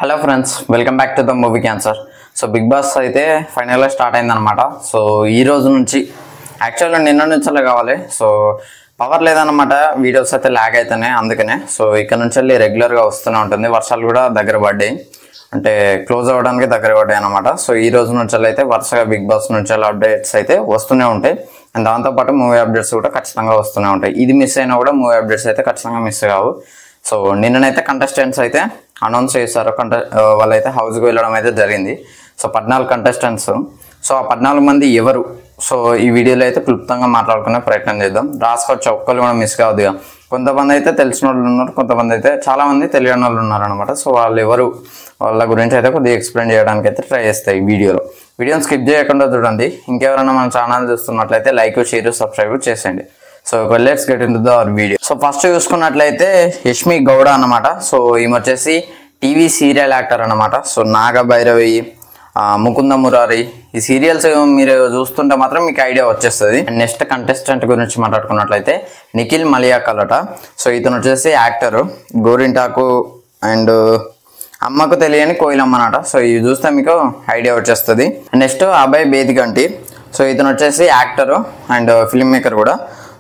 Hello friends, welcome back to the movie cancer. So big boss అయితే ఫైనల్గా start అయిందనమాట. So ఈ రోజు నుంచి యాక్చువల్గా నిన్న నుంచే కావాలి. సో పవర్ లేదన్నమాట, వీడియోస్ అయితే ల్యాగ్ అవుతున్నాయి. అందుకనే సో ఇక్కడ నుంచి వెళ్ళి రెగ్యులర్గా వస్తూనే ఉంటుంది. వర్షాలు కూడా దగ్గర పడ్డాయి, అంటే క్లోజ్ అవ్వడానికి దగ్గర పడ్డాయి అనమాట. సో ఈ రోజు నుంచి అయితే వరుసగా బిగ్ బాస్ నుంచి అప్డేట్స్ అయితే వస్తూనే ఉంటాయి. అండ్ దాంతోపాటు మూవీ అప్డేట్స్ కూడా ఖచ్చితంగా వస్తూనే ఉంటాయి. ఇది మిస్ అయినా కూడా మూవీ అప్డేట్స్ అయితే ఖచ్చితంగా మిస్ కావు. సో నిన్ననైతే కంటెస్టెంట్స్ అయితే అనౌన్స్ చేశారు. వాళ్ళైతే హౌస్కి వెళ్ళడం అయితే జరిగింది. So 14 contestants. సో ఆ 14 మంది ఎవరు? సో ఈ వీడియోలో అయితే క్లుప్తంగా మాట్లాడుకునే ప్రయత్నం చేద్దాం. రాసుకోవచ్చు, ఒక్కళ్ళు కూడా మిస్ కావద్దుగా. కొంతమంది అయితే తెలిసిన వాళ్ళు ఉన్నారు, కొంతమంది అయితే చాలా మంది తెలియని వాళ్ళు ఉన్నారు అనమాట. సో వాళ్ళు ఎవరు, వాళ్ళ గురించి అయితే కొద్దిగా ఎక్స్ప్లెయిన్ చేయడానికి అయితే ట్రై చేస్తాయి ఈ వీడియోని స్కిప్ చేయకుండా చూడండి. ఇంకెవరైనా మన ఛానల్ చూస్తున్నట్లయితే లైక్, షేర్, సబ్స్క్రైబ్ చేసేయండి. So let's get in to the video. So first చూసుకున్నట్లయితే యష్మి గౌడ అనమాట. సో ఈమె వచ్చేసి టీవీ సీరియల్ యాక్టర్ అనమాట. సో నాగభైరవి, ముకుంద మురారి, ఈ సీరియల్స్ మీరు చూస్తుంటే మాత్రం మీకు ఐడియా వచ్చేస్తుంది. నెక్స్ట్ కంటెస్టెంట్ గురించి మాట్లాడుకున్నట్లయితే నిఖిల్ మలియాకలట. సో ఇతను వచ్చేసి యాక్టరు, గోరింటాకు అండ్ అమ్మకు తెలియని కోయిలమ్మ అనమాట. సో ఇవి చూస్తే మీకు ఐడియా వచ్చేస్తుంది. నెక్స్ట్ అభయ్ బేదిగంటి. సో ఇతను వచ్చేసి యాక్టరు అండ్ ఫిల్మ్ మేకర్ కూడా.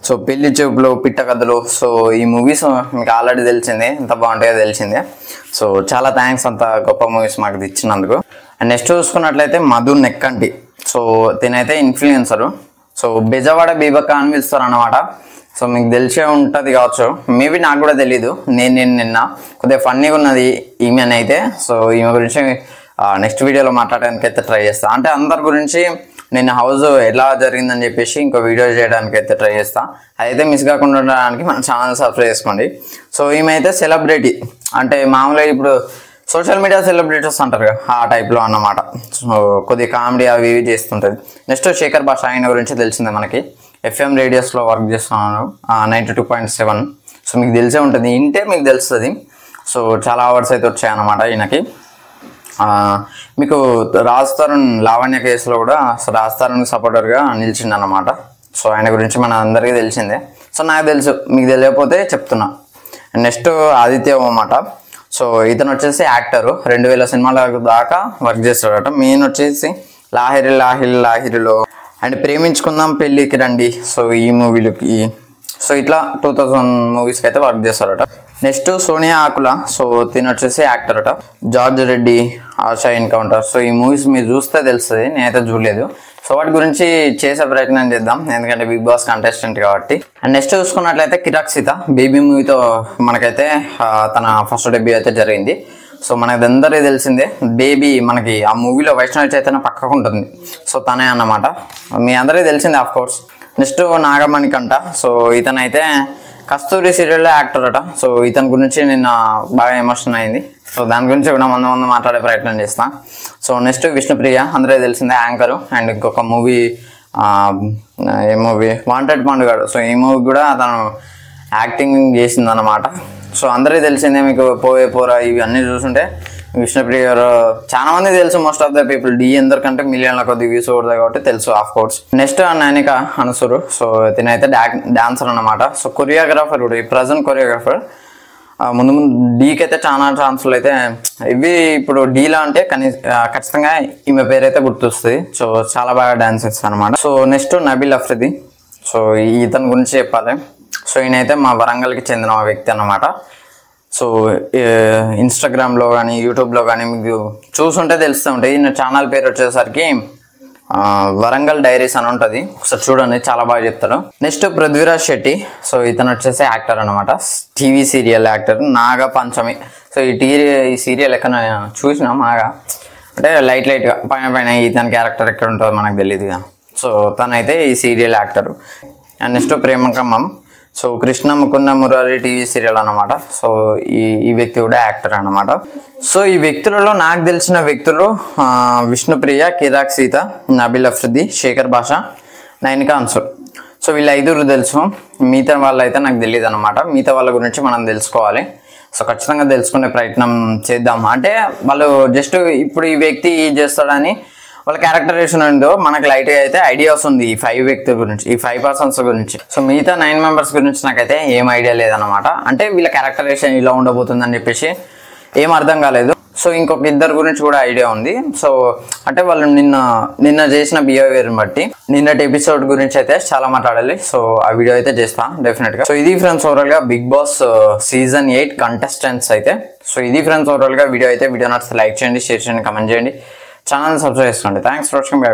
సో పెళ్లి చూపులు, పిట్ట కథలు, సో ఈ మూవీస్ మీకు ఆల్రెడీ తెలిసిందే, ఎంత బాగుంటాయో తెలిసిందే. సో చాలా థ్యాంక్స్ అంత గొప్ప మూవీస్ మాకు ఇచ్చినందుకు. అండ్ నెక్స్ట్ చూసుకున్నట్లయితే మధు నెక్కంటి. సో తినైతే ఇన్ఫ్లుయెన్సరు. సో బెజవాడ బీబక్క అని పిలుస్తారు అన్నమాట. సో మీకు తెలిసే ఉంటుంది కావచ్చు, మేబీ నాకు కూడా తెలీదు. నిన్న కొద్దిగా ఫన్నీగా ఉన్నది ఈమెనైతే. సో ఈమె గురించి నెక్స్ట్ వీడియోలో మాట్లాడడానికి అయితే ట్రై చేస్తాను. అంటే అందరి గురించి నేను హౌస్ ఎలా జరిగిందని చెప్పేసి ఇంకో వీడియో చేయడానికి అయితే ట్రై చేస్తాను. అదైతే మిస్ కాకుండా ఉండడానికి మన ఛానల్ సబ్స్క్రైబ్ చేసుకోండి. సో ఈమె అయితే సెలబ్రిటీ, అంటే మామూలుగా ఇప్పుడు సోషల్ మీడియా సెలబ్రిటీస్ అంటారు కదా, ఆ టైప్లో అన్నమాట. సో కొద్దిగా కామెడీ అవి ఇవి చేస్తుంటుంది. నెక్స్ట్ శేఖర్ భాష, ఆయన గురించి తెలిసిందే మనకి. FM రేడియోస్లో వర్క్ చేస్తున్నాను, 92.7. సో మీకు తెలిసే ఉంటుంది, ఇంటే మీకు తెలుస్తుంది. సో చాలా అవార్డ్స్ అయితే వచ్చాయన్నమాట ఈయనకి. మీకు రాజ్ తరుణ్ లావణ్య కేసులో కూడా రాజ్ తరుణ్ సపోర్టర్గా నిలిచింది అన్నమాట. సో ఆయన గురించి మన అందరికీ తెలిసిందే. సో నాకు తెలుసు, మీకు తెలియకపోతే చెప్తున్నా. నెక్స్ట్ ఆదిత్య అన్నమాట. సో ఇతను వచ్చేసి యాక్టరు, 2000 సినిమాల దాకా వర్క్ చేస్తాడట. మెయిన్ వచ్చేసి లాహిరిలో అండ్ ప్రేమించుకుందాం పెళ్ళికి రండి, సో ఈ మూవీలకి. సో ఇట్లా 2000 మూవీస్కి అయితే వర్క్ చేస్తారట. నెక్స్ట్ సోనియా ఆకుల. సో తిని వచ్చేసి యాక్టర్ అట. George Reddy, ASHA encounter. So ఈ మూవీస్ మీరు చూస్తే తెలుస్తుంది, నేనైతే చూడలేదు. సో వాటి గురించి చేసే ప్రయత్నం చేద్దాం, ఎందుకంటే బిగ్ బాస్ కంటెస్టెంట్ కాబట్టి. అండ్ నెక్స్ట్ చూసుకున్నట్లయితే కిరాక్ సీత, బేబీ మూవీతో మనకైతే తన ఫస్ట్ డెబ్యూ అయితే జరిగింది. సో మనకి అందరికీ తెలిసిందే, బేబీ మనకి ఆ మూవీలో వైష్ణవి చైతన్య పక్కకు ఉంటుంది. సో తనే అన్నమాట, మీ అందరికీ తెలిసిందే of course. Next Nagamanikanta. So ఇతనైతే కస్తూరి సీరియల్లో యాక్టర్ అట. సో ఇతని గురించి నిన్న బాగా ఎమోషన్ అయింది. సో దాని గురించి కూడా ముందు మాట్లాడే ప్రయత్నం చేస్తాను. సో నెక్స్ట్ విష్ణుప్రియ, అందరికీ తెలిసిందే, యాంకరు. అండ్ ఇంకొక మూవీ, ఏ మూవీ, వాంటెడ్ పండుగాడు. సో ఈ మూవీ కూడా తను యాక్టింగ్ చేసింది అన్నమాట. సో అందరికీ తెలిసిందే, మీకు పోరా ఇవి అన్నీ చూసుంటే విష్ణుప్రియ గారు చాలా మంది తెలుసు. మోస్ట్ ఆఫ్ ద పీపుల్ అందరికంటే మిలియన్ల కొద్ది వ్యూస్ కొడతాయి కాబట్టి తెలుసు of course. Next Nainika Anasuru. So తినైతే డాన్సర్ అన్నమాట. సో కొరియోగ్రాఫర్ కూడా, ఈ ప్రజెంట్ కొరియోగ్రాఫర్. ముందు డీకి అయితే చాలా ఛాన్సులు అయితే ఇవి. ఇప్పుడు డీలా అంటే ఖచ్చితంగా ఈమె పేరు అయితే గుర్తొస్తుంది. సో చాలా బాగా డాన్స్ చేస్తాను అనమాట. So next Nabeel Afridi. So ఇతని గురించి చెప్పాలి. సో ఈయనైతే మా వరంగల్కి చెందిన వ్యక్తి అన్నమాట. సో ఇన్స్టాగ్రామ్లో కానీ యూట్యూబ్లో కానీ మీకు చూసుంటే తెలుస్తూ ఉంటాయి. ఈయన ఛానల్ పేరు వచ్చేసరికి వరంగల్ డైరీస్ అని ఉంటుంది, ఒకసారి చూడండి, చాలా బాగా చెప్తాడు. నెక్స్ట్ పృథ్వీరాజ్ శెట్టి. సో ఇతను వచ్చేసి యాక్టర్ అనమాట, టీవీ సీరియల్ యాక్టర్. నాగ పంచమి. సో ఈ సీరియల్ ఎక్కడ చూసినా బాగా, అంటే లైట్గా పైన ఇతని క్యారెక్టర్ ఎక్కడ ఉంటుందో మనకు తెలియదు. సో తనైతే ఈ సీరియల్ యాక్టరు. అండ్ నెక్స్ట్ ప్రేమకమ్మం. So Krishna Mukunda Murari TV serial అనమాట. సో ఈ వ్యక్తి కూడా యాక్టర్ అనమాట. సో ఈ వ్యక్తులలో నాకు తెలిసిన వ్యక్తులు విష్ణుప్రియ, కిరాక్ సీత, నబీల్ అఫ్రిది, శేఖర్ భాష, నైనిక అన్సూర్. సో వీళ్ళు 5 తెలుసు. మిగతా వాళ్ళు అయితే నాకు తెలియదు అనమాట. మిగతా వాళ్ళ గురించి మనం తెలుసుకోవాలి. సో ఖచ్చితంగా తెలుసుకునే ప్రయత్నం చేద్దాం. అంటే వాళ్ళు జస్ట్ ఇప్పుడు ఈ వ్యక్తి చేస్తాడని వాళ్ళ క్యారెక్టరైజేషన్ ఉందో మనకు లైట్గా అయితే ఐడియా వస్తుంది ఈ 5 వ్యక్తుల గురించి, ఈ 5 పర్సన్స్ గురించి. సో మిగతా 9 మెంబర్స్ గురించి నాకైతే ఏం ఐడియా లేదనమాట. అంటే వీళ్ళ క్యారెక్టరైజేషన్ ఇలా ఉండబోతుందని చెప్పేసి ఏం అర్థం కాలేదు. సో ఇంకొక ఇద్దరు గురించి కూడా ఐడియా ఉంది. సో అంటే వాళ్ళు నిన్న చేసిన బిహేవియర్ని బట్టి నిన్నటి ఎపిసోడ్ గురించి అయితే చాలా మాట్లాడాలి. సో ఆ వీడియో అయితే చేస్తా డెఫినెట్గా. సో ఇది ఫ్రెండ్స్ ఓవరాల్గా బిగ్ బాస్ సీజన్ 8 కంటెస్టెంట్స్ అయితే. సో ఇది ఫ్రెండ్స్ ఓవరాల్గా వీడియో అయితే. వీడియో నచ్చితే లైక్ చేయండి, షేర్ చేయండి, కమెంట్ చేయండి, ఛానల్ సబ్స్క్రైబ్ చేసుకోండి. Thanks for watching.